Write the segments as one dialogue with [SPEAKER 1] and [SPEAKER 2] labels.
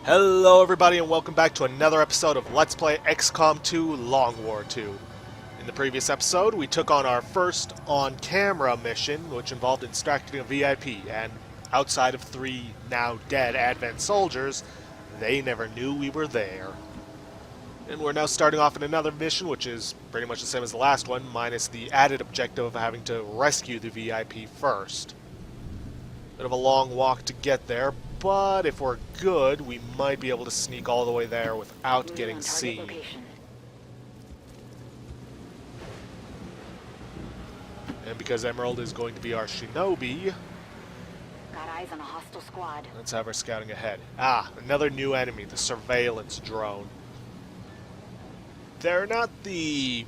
[SPEAKER 1] Hello everybody and welcome back to another episode of Let's Play XCOM 2 Long War 2. In the previous episode, we took on our first on-camera mission, which involved extracting a VIP, and outside of 3 now dead Advent soldiers, they never knew we were there. And we're now starting off in another mission, which is pretty much the same as the last one, minus the added objective of having to rescue the VIP first. Bit of a long walk to get there, but if we're good, we might be able to sneak all the way there without getting seen. And because Emerald is going to be our shinobi,
[SPEAKER 2] got eyes on a hostile squad.
[SPEAKER 1] Let's have her scouting ahead. Ah, another new enemy, the surveillance drone. They're not the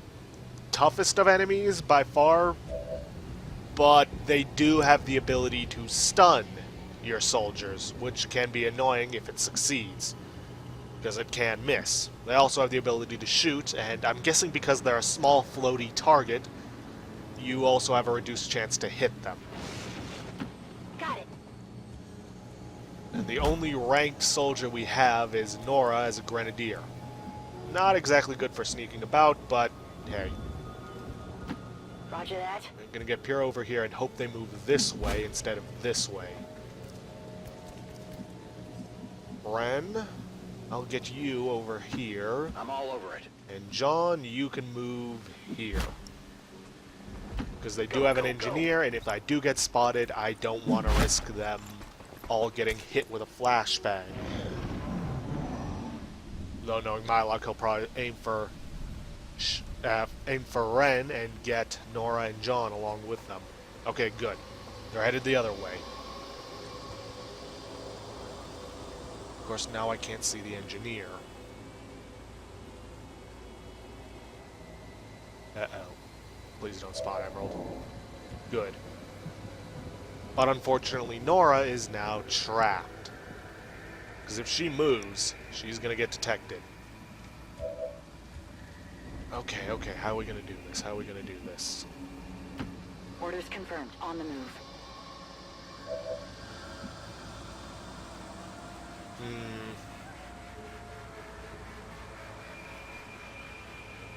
[SPEAKER 1] toughest of enemies by far, but they do have the ability to stun your soldiers, which can be annoying if it succeeds, because it can miss. They also have the ability to shoot, and I'm guessing because they're a small floaty target, you also have a reduced chance to hit them.
[SPEAKER 2] Got it.
[SPEAKER 1] And the only ranked soldier we have is Nora as a grenadier. Not exactly good for sneaking about, but hey.
[SPEAKER 2] Roger that.
[SPEAKER 1] I'm gonna get Pure over here and hope they move this way instead of this way. Ren, I'll get you over here.
[SPEAKER 3] I'm all over it.
[SPEAKER 1] And John, you can move here. Because they do have an engineer, and if I do get spotted, I don't want to risk them all getting hit with a flashbang. Though knowing my luck, he'll probably aim for Ren and get Nora and John along with them. Okay, good. They're headed the other way. Of course, now I can't see the engineer. Uh-oh. Please don't spot Emerald. Good. But unfortunately, Nora is now trapped. Because if she moves, she's going to get detected. Okay, how are we going to do this?
[SPEAKER 2] Orders confirmed. On the move.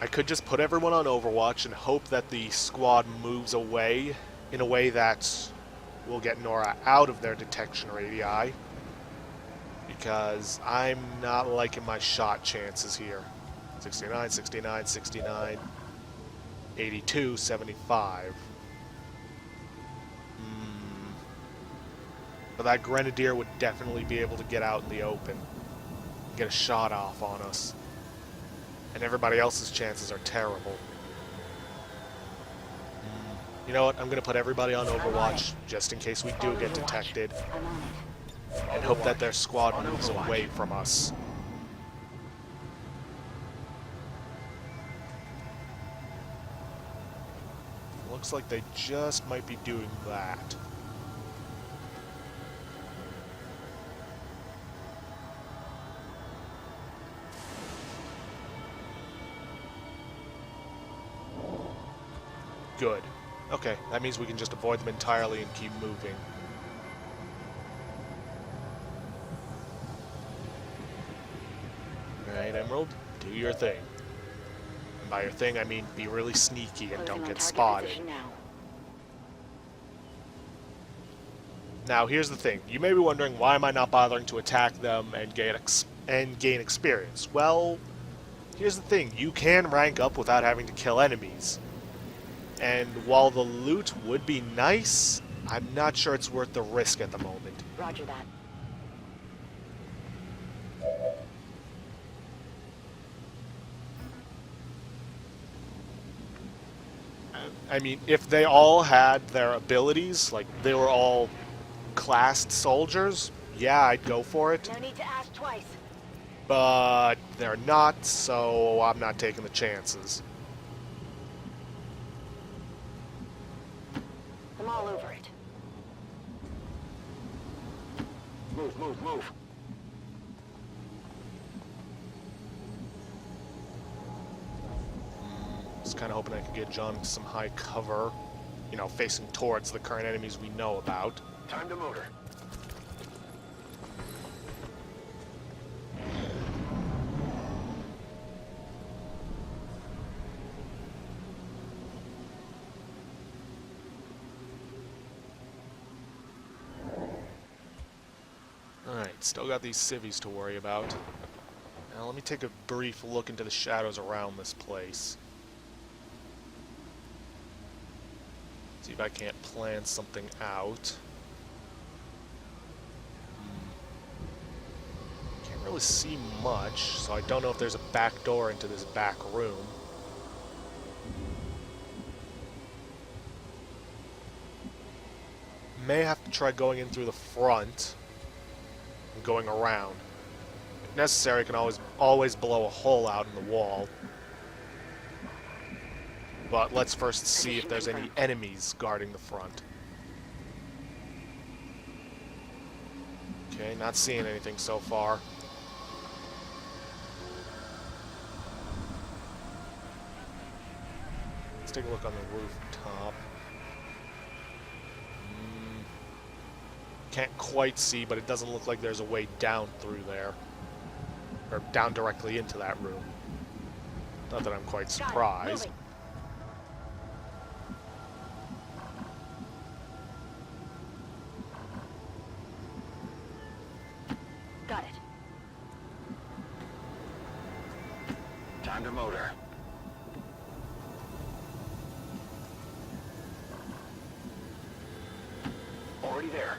[SPEAKER 1] I could just put everyone on Overwatch and hope that the squad moves away in a way that will get Nora out of their detection radii. Because I'm not liking my shot chances here. 69, 69, 69, 82, 75. But that Grenadier would definitely be able to get out in the open. Get a shot off on us. And everybody else's chances are terrible. You know what? I'm going to put everybody on Overwatch, just in case we do get detected.
[SPEAKER 2] I'm on it.
[SPEAKER 1] And hope that their squad moves away from us. Looks like they just might be doing that. Good. Okay, that means we can just avoid them entirely and keep moving. Alright, Emerald, do your thing. And by your thing, I mean be really sneaky and don't get spotted. Now, here's the thing. You may be wondering, why am I not bothering to attack them and gain experience? Well, here's the thing. You can rank up without having to kill enemies. And while the loot would be nice, I'm not sure it's worth the risk at the moment.
[SPEAKER 2] Roger that.
[SPEAKER 1] I mean, if they all had their abilities, like they were all classed soldiers, yeah, I'd go for it.
[SPEAKER 2] No need to ask twice.
[SPEAKER 1] But they're not, so I'm not taking the chances.
[SPEAKER 2] I'm all over it.
[SPEAKER 3] Move.
[SPEAKER 1] Just kind of hoping I could get John some high cover, you know, facing towards the current enemies we know about.
[SPEAKER 3] Time to motor.
[SPEAKER 1] still got these civvies to worry about. Now let me take a brief look into the shadows around this place. See if I can't plan something out. Can't really see much, so I don't know if there's a back door into this back room. May have to try going in through the front and going around. If necessary, I can always blow a hole out in the wall. But let's first see if there's any enemies guarding the front. Okay, not seeing anything so far. Let's take a look on the rooftop. Can't quite see, but it doesn't look like there's a way down through there. Or down directly into that room. Not that I'm quite surprised.
[SPEAKER 2] Got it.
[SPEAKER 3] Time to motor. Already there.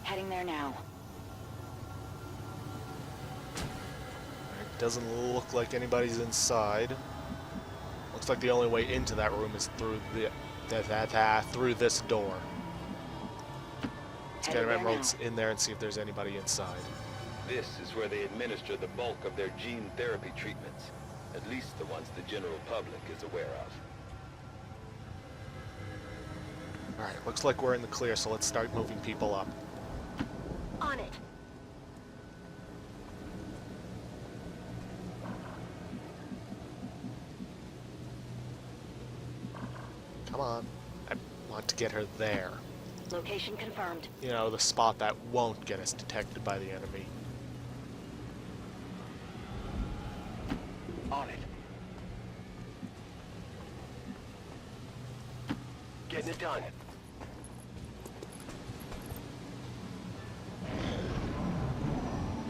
[SPEAKER 2] Heading there now.
[SPEAKER 1] It doesn't look like anybody's inside. Looks like the only way into that room is through through this door. Let's get emeralds in there and see if there's anybody inside.
[SPEAKER 4] This is where they administer the bulk of their gene therapy treatments. At least the ones the general public is aware of.
[SPEAKER 1] Alright, looks like we're in the clear, so let's start moving people up.
[SPEAKER 2] On it.
[SPEAKER 1] Come on. I want to get her there.
[SPEAKER 2] Location confirmed.
[SPEAKER 1] You know, the spot that won't get us detected by the enemy.
[SPEAKER 3] On it. Getting it done.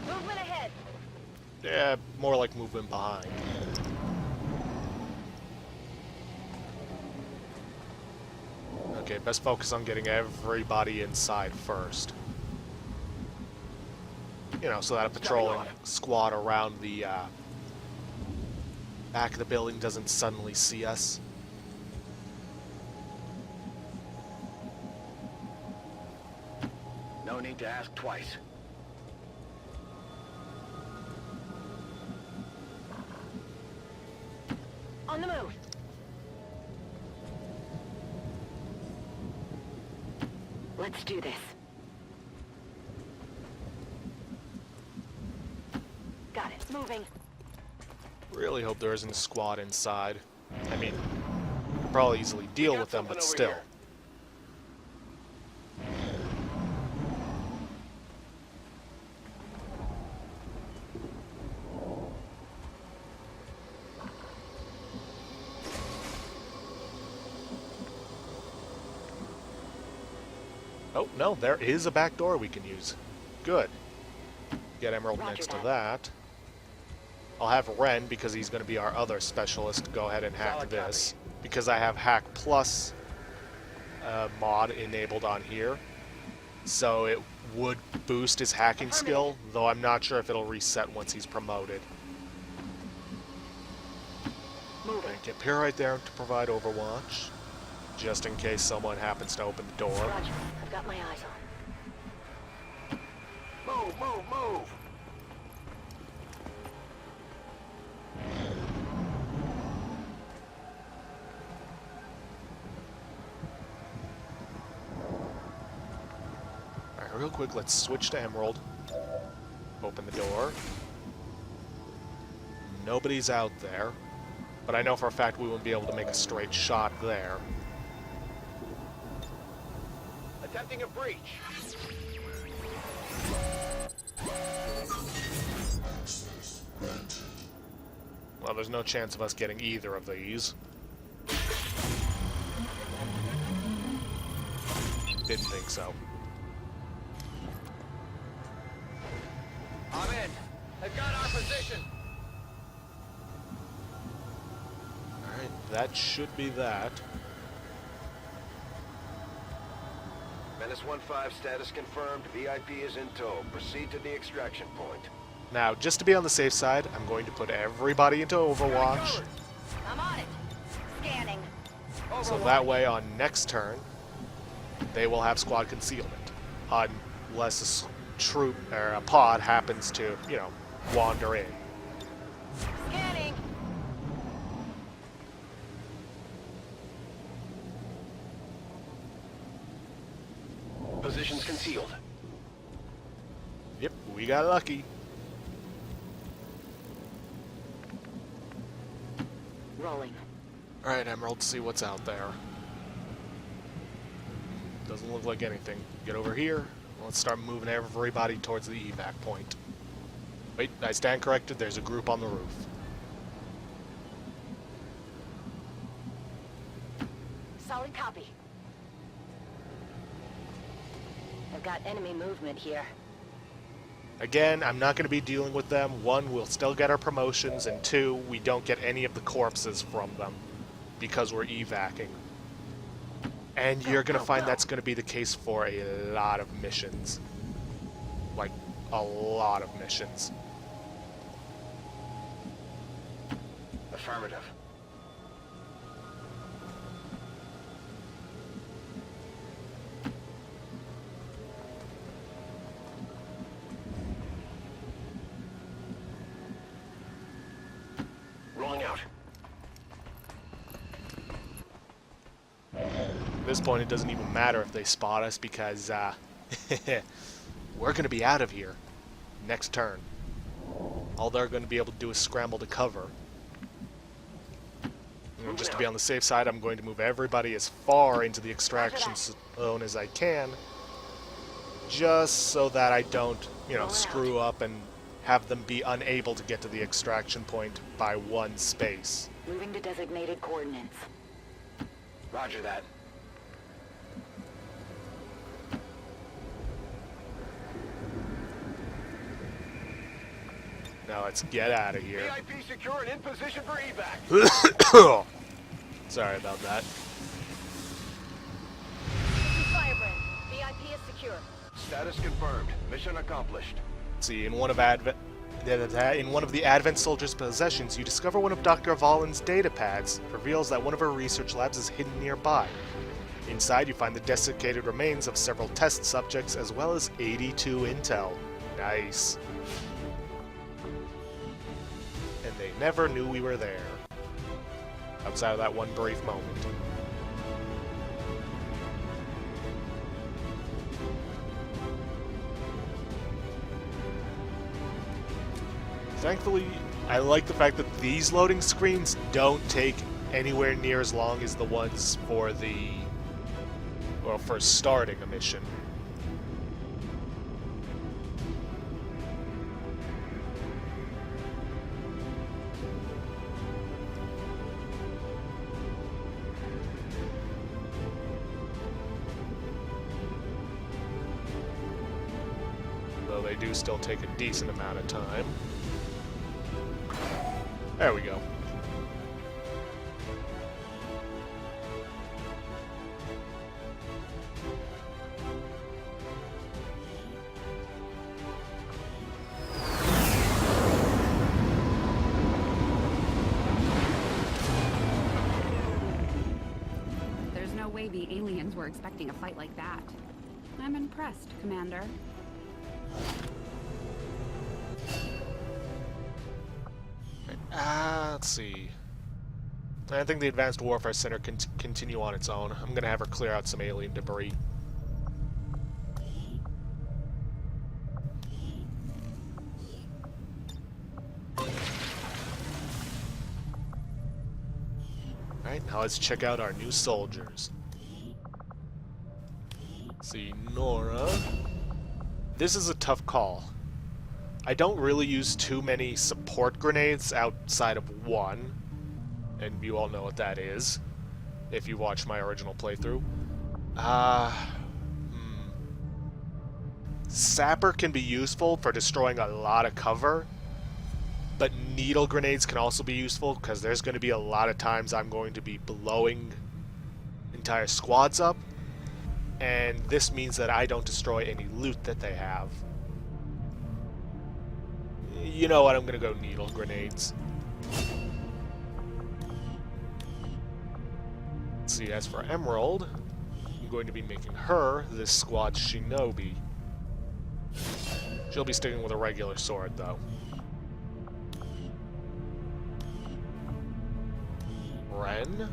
[SPEAKER 2] Movement ahead.
[SPEAKER 1] Yeah, more like movement behind. Okay, best focus on getting everybody inside first. You know, so that a patrolling squad around the back of the building doesn't suddenly see us.
[SPEAKER 3] No need to ask twice.
[SPEAKER 2] On the move. Let's do this. Got it. Moving.
[SPEAKER 1] Really hope there isn't a squad inside. I mean, could probably easily deal with them, but still. Oh, no, there is a back door we can use. Good. Get Emerald next to that. I'll have Ren, because he's going to be our other specialist, go ahead and hack this. Because I have Hack Plus mod enabled on here. So it would boost his hacking skill, though I'm not sure if it'll reset once he's promoted.
[SPEAKER 2] Moving.
[SPEAKER 1] And get Pierre right there to provide Overwatch, just in case someone happens to open the door.
[SPEAKER 2] Roger. I've got my eyes on.
[SPEAKER 3] Move, move, move!
[SPEAKER 1] Alright, real quick, let's switch to Emerald. Open the door. Nobody's out there, but I know for a fact we won't be able to make a straight shot there.
[SPEAKER 3] Attempting a breach.
[SPEAKER 1] Well, there's no chance of us getting either of these. Didn't think so.
[SPEAKER 3] I'm in. They've got our position.
[SPEAKER 1] Alright, that should be that.
[SPEAKER 3] Menace 1-5 status confirmed. VIP is in tow. Proceed to the extraction point.
[SPEAKER 1] Now, just to be on the safe side, I'm going to put everybody into Overwatch.
[SPEAKER 2] I'm on it. Scanning.
[SPEAKER 1] So that way, on next turn, they will have squad concealment. Unless a troop or a pod happens to, you know, wander in.
[SPEAKER 2] Scanning.
[SPEAKER 3] Positions concealed.
[SPEAKER 1] Yep, we got lucky.
[SPEAKER 2] Rolling.
[SPEAKER 1] Alright, Emerald, see what's out there. Doesn't look like anything. Get over here. Let's start moving everybody towards the evac point. Wait, I stand corrected. There's a group on the roof.
[SPEAKER 2] Solid copy. I've got enemy movement here.
[SPEAKER 1] Again, I'm not going to be dealing with them. One, we'll still get our promotions, and two, we don't get any of the corpses from them because we're evacing. And you're going to find that's going to be the case for a lot of missions. Like, a lot of missions.
[SPEAKER 3] Affirmative. Rolling out.
[SPEAKER 1] At this point, it doesn't even matter if they spot us because we're going to be out of here next turn. All they're going to be able to do is scramble to cover. And just to be on the safe side, I'm going to move everybody as far into the extraction zone as I can, just so that I don't, you know, screw up and have them be unable to get to the extraction point by one space.
[SPEAKER 2] Moving to designated coordinates.
[SPEAKER 3] Roger that.
[SPEAKER 1] Now let's get out of here.
[SPEAKER 3] VIP secure and in position for evac.
[SPEAKER 1] Sorry about that.
[SPEAKER 2] Firebrand. VIP is secure.
[SPEAKER 3] Status confirmed. Mission accomplished.
[SPEAKER 1] See, in one of the Advent Soldier's possessions, you discover one of Dr. Valen's data pads. It reveals that one of her research labs is hidden nearby. Inside, you find the desiccated remains of several test subjects, as well as 82 intel. Nice. And they never knew we were there. Outside of that one brief moment. Thankfully, I like the fact that these loading screens don't take anywhere near as long as the ones for the, well, for starting a mission. Though they do still take a decent amount of time. There we go.
[SPEAKER 5] There's no way the aliens were expecting a fight like that. I'm impressed, Commander.
[SPEAKER 1] Let's see. I think the Advanced Warfare Center can continue on its own. I'm gonna have her clear out some alien debris. Alright, now let's check out our new soldiers. See, Nora. This is a tough call. I don't really use too many support grenades outside of one, and you all know what that is, if you watch my original playthrough. Sapper can be useful for destroying a lot of cover, but needle grenades can also be useful because there's going to be a lot of times I'm going to be blowing entire squads up, and this means that I don't destroy any loot that they have. You know what, I'm going to go needle grenades. Let's see, as for Emerald, I'm going to be making her this squad's shinobi. She'll be sticking with a regular sword, though. Ren,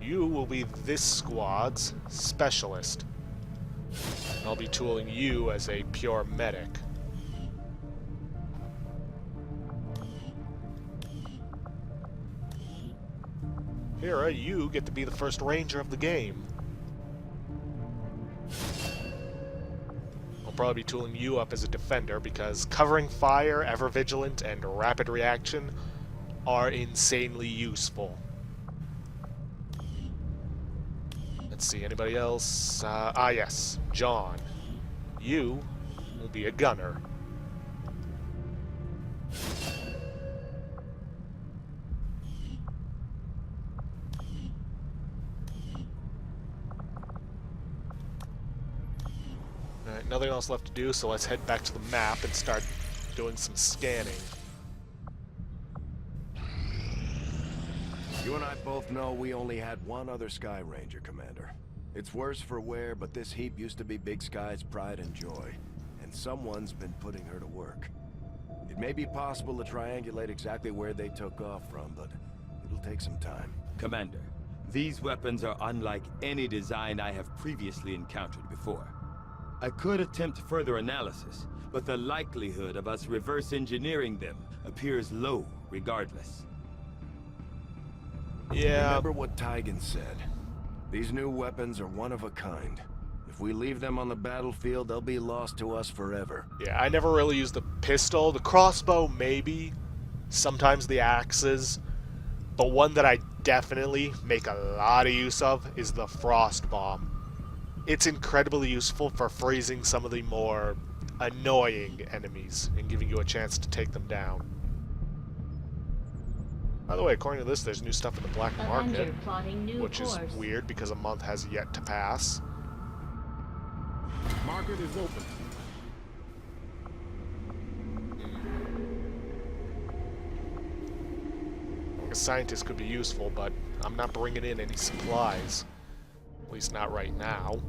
[SPEAKER 1] you will be this squad's specialist. I'll be tooling you as a pure medic. Hera, you get to be the first ranger of the game. I'll probably be tooling you up as a defender because covering fire, ever vigilant, and rapid reaction are insanely useful. Let's see, anybody else? Yes, John. You will be a gunner. Alright, nothing else left to do, so let's head back to the map and start doing some scanning.
[SPEAKER 3] You and I both know we only had one other Sky Ranger, Commander. It's worse for wear, but this heap used to be Big Sky's pride and joy, and someone's been putting her to work. It may be possible to triangulate exactly where they took off from, but it'll take some time.
[SPEAKER 6] Commander, these weapons are unlike any design I have previously encountered before. I could attempt further analysis, but the likelihood of us reverse engineering them appears low regardless.
[SPEAKER 1] Yeah.
[SPEAKER 3] Remember what Tygan said. These new weapons are one of a kind. If we leave them on the battlefield, they'll be lost to us forever.
[SPEAKER 1] Yeah, I never really used the pistol. The crossbow, maybe. Sometimes the axes. But one that I definitely make a lot of use of is the frost bomb. It's incredibly useful for freezing some of the more annoying enemies and giving you a chance to take them down. By the way, according to this, there's new stuff in the black market, which is weird because a month has yet to pass.
[SPEAKER 7] Market is open.
[SPEAKER 1] A scientist could be useful, but I'm not bringing in any supplies. At least not right now.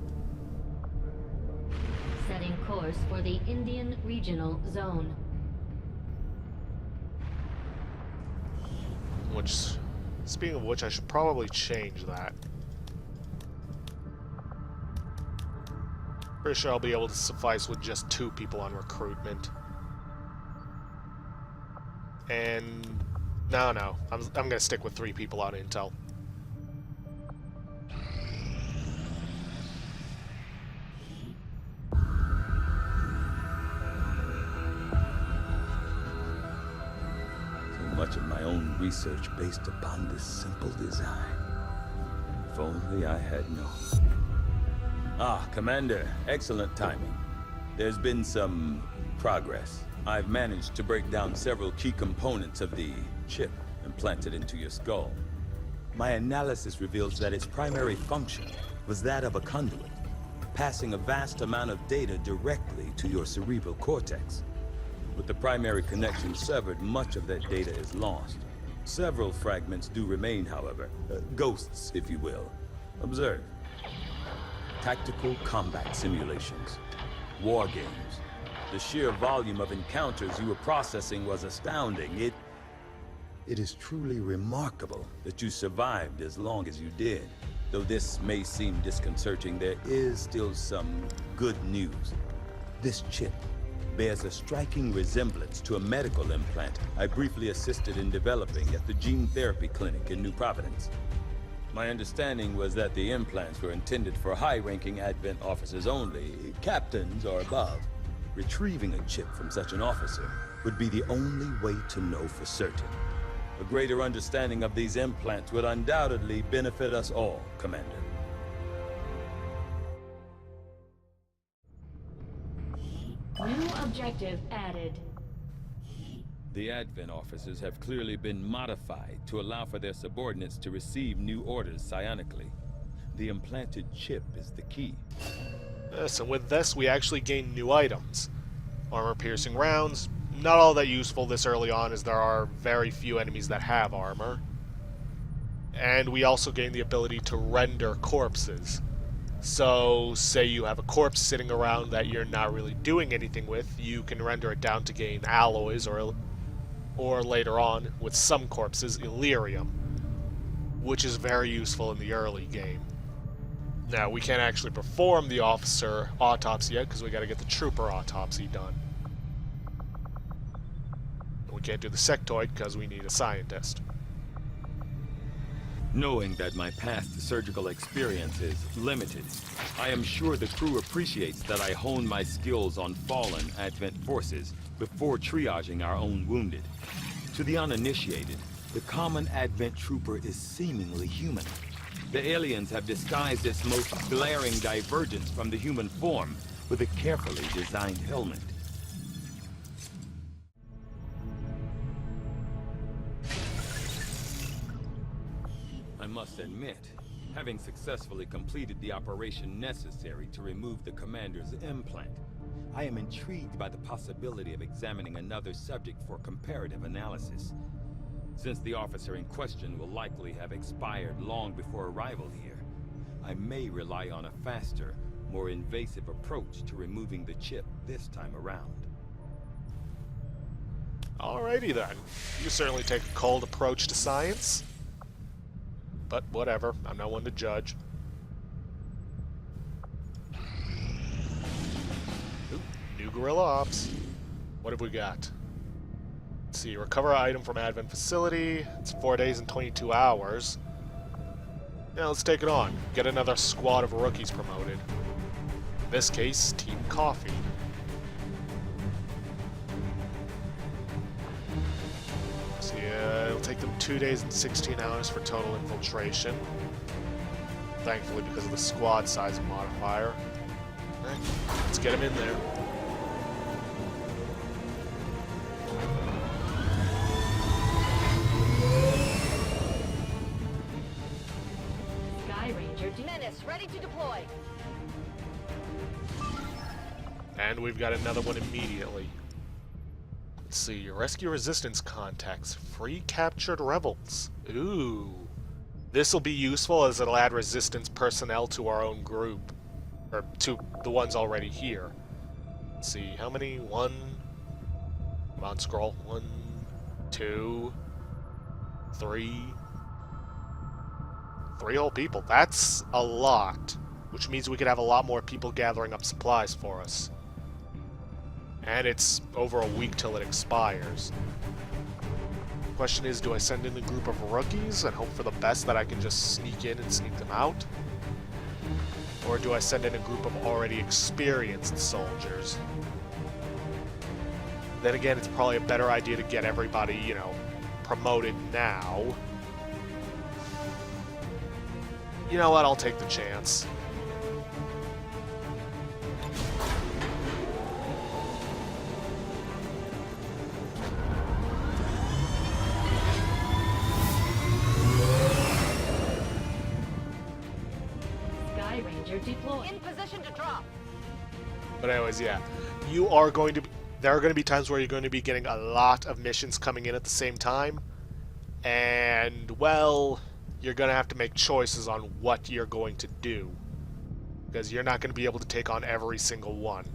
[SPEAKER 2] Setting course for the Indian Regional Zone.
[SPEAKER 1] Which, speaking of which, I should probably change that. Pretty sure I'll be able to suffice with just 2 people on recruitment. And no, I'm gonna stick with 3 people on intel.
[SPEAKER 6] Much of my own research based upon this simple design. If only I had known. Ah, Commander, excellent timing. There's been some progress. I've managed to break down several key components of the chip implanted into your skull. My analysis reveals that its primary function was that of a conduit, passing a vast amount of data directly to your cerebral cortex. With the primary connection severed, much of that data is lost. Several fragments do remain, however. Ghosts, if you will. Observe. Tactical combat simulations. War games. The sheer volume of encounters you were processing was astounding. It is truly remarkable that you survived as long as you did. Though this may seem disconcerting, there is still some good news. This chip bears a striking resemblance to a medical implant I briefly assisted in developing at the gene therapy clinic in New Providence. My understanding was that the implants were intended for high-ranking Advent officers only, captains or above. Retrieving a chip from such an officer would be the only way to know for certain. A greater understanding of these implants would undoubtedly benefit us all, Commander.
[SPEAKER 2] New objective added.
[SPEAKER 6] The Advent officers have clearly been modified to allow for their subordinates to receive new orders psionically. The implanted chip is the key.
[SPEAKER 1] Yes, and with this, we actually gain new items. Armor-piercing rounds. Not all that useful this early on, as there are very few enemies that have armor. And we also gain the ability to render corpses. So, say you have a corpse sitting around that you're not really doing anything with, you can render it down to gain alloys, or later on, with some corpses, Illyrium, which is very useful in the early game. Now, we can't actually perform the officer autopsy yet, because we gotta get the trooper autopsy done. We can't do the sectoid, because we need a scientist.
[SPEAKER 6] Knowing that my past surgical experience is limited, I am sure the crew appreciates that I hone my skills on fallen Advent forces before triaging our own wounded. To the uninitiated, the common Advent trooper is seemingly human. The aliens have disguised its most glaring divergence from the human form with a carefully designed helmet. I must admit, having successfully completed the operation necessary to remove the commander's implant, I am intrigued by the possibility of examining another subject for comparative analysis. Since the officer in question will likely have expired long before arrival here, I may rely on a faster, more invasive approach to removing the chip this time around.
[SPEAKER 1] Alrighty then. You certainly take a cold approach to science. But whatever, I'm not one to judge. Ooh, new guerrilla ops. What have we got? Let's see, recover an item from Advent facility. It's 4 days and 22 hours. Now let's take it on. Get another squad of rookies promoted. In this case, Team Coffee. So yeah, it'll take them 2 days and 16 hours for total infiltration. Thankfully, because of the squad size modifier. Alright, let's get them in there.
[SPEAKER 2] Menace, ready to deploy.
[SPEAKER 1] And we've got another one immediately. Let's see, rescue resistance contacts, free captured rebels. Ooh. This will be useful as it'll add resistance personnel to our own group. Or to the ones already here. Let's see, how many? One. Come on, scroll. 1, 2, 3. 3 whole people. That's a lot. Which means we could have a lot more people gathering up supplies for us. And it's over a week till it expires. Question is, do I send in a group of rookies and hope for the best that I can just sneak in and sneak them out? Or do I send in a group of already experienced soldiers? Then again, it's probably a better idea to get everybody, you know, promoted now. You know what, I'll take the chance.
[SPEAKER 2] Sky Ranger deployed. In position to drop.
[SPEAKER 1] But anyways, yeah. You are going to be... There are going to be times where you're going to be getting a lot of missions coming in at the same time. And, well... You're going to have to make choices on what you're going to do. Because you're not going to be able to take on every single one.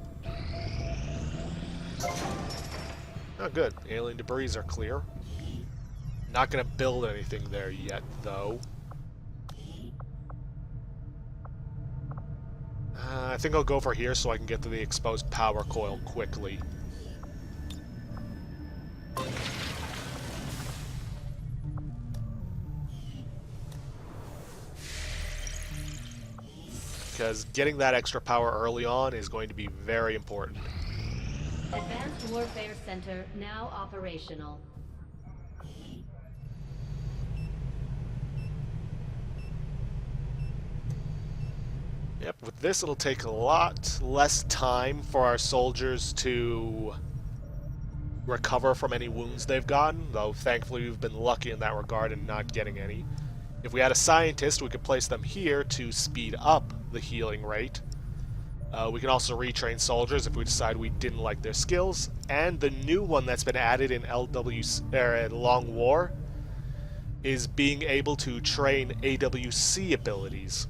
[SPEAKER 1] Oh, good. Alien debris are clear. Not going to build anything there yet, though. I think I'll go for here so I can get to the exposed power coil quickly. Because getting that extra power early on is going to be very important.
[SPEAKER 7] Advanced Warfare Center now operational.
[SPEAKER 1] Yep, with this it'll take a lot less time for our soldiers to recover from any wounds they've gotten, though thankfully we've been lucky in that regard and not getting any. If we had a scientist, we could place them here to speed up the healing rate. We can also retrain soldiers if we decide we didn't like their skills. And the new one that's been added in Long War is being able to train AWC abilities,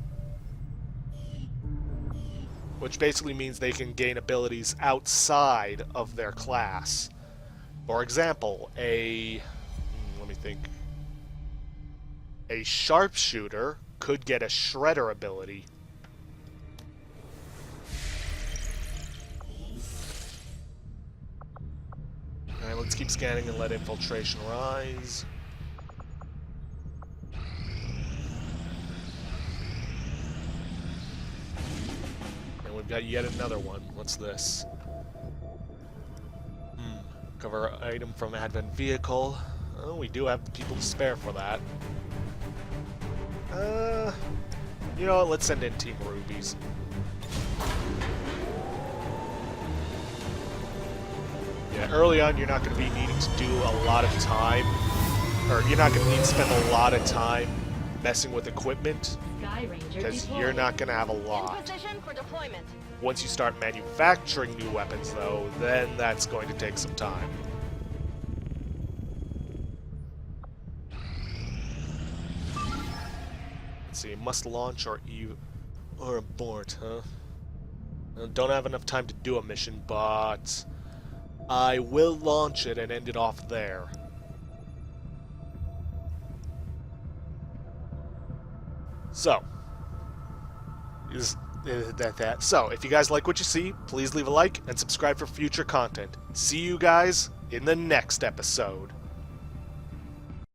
[SPEAKER 1] which basically means they can gain abilities outside of their class. For example, let me think. A sharpshooter could get a shredder ability. Alright, let's keep scanning and let infiltration rise. And we've got yet another one. What's this? Cover item from Advent Vehicle. Oh, we do have the people to spare for that. You know what? Let's send in Team Rubies. Yeah, early on you're not going to be needing to do a lot of time, or you're not going to need to spend a lot of time messing with equipment, because you're not going to have a lot.
[SPEAKER 2] In position for deployment.
[SPEAKER 1] Once you start manufacturing new weapons, though, then that's going to take some time. Let's see, must launch or abort, huh? I don't have enough time to do a mission, but I will launch it and end it off there. So, So, if you guys like what you see, please leave a like and subscribe for future content. See you guys in the next episode.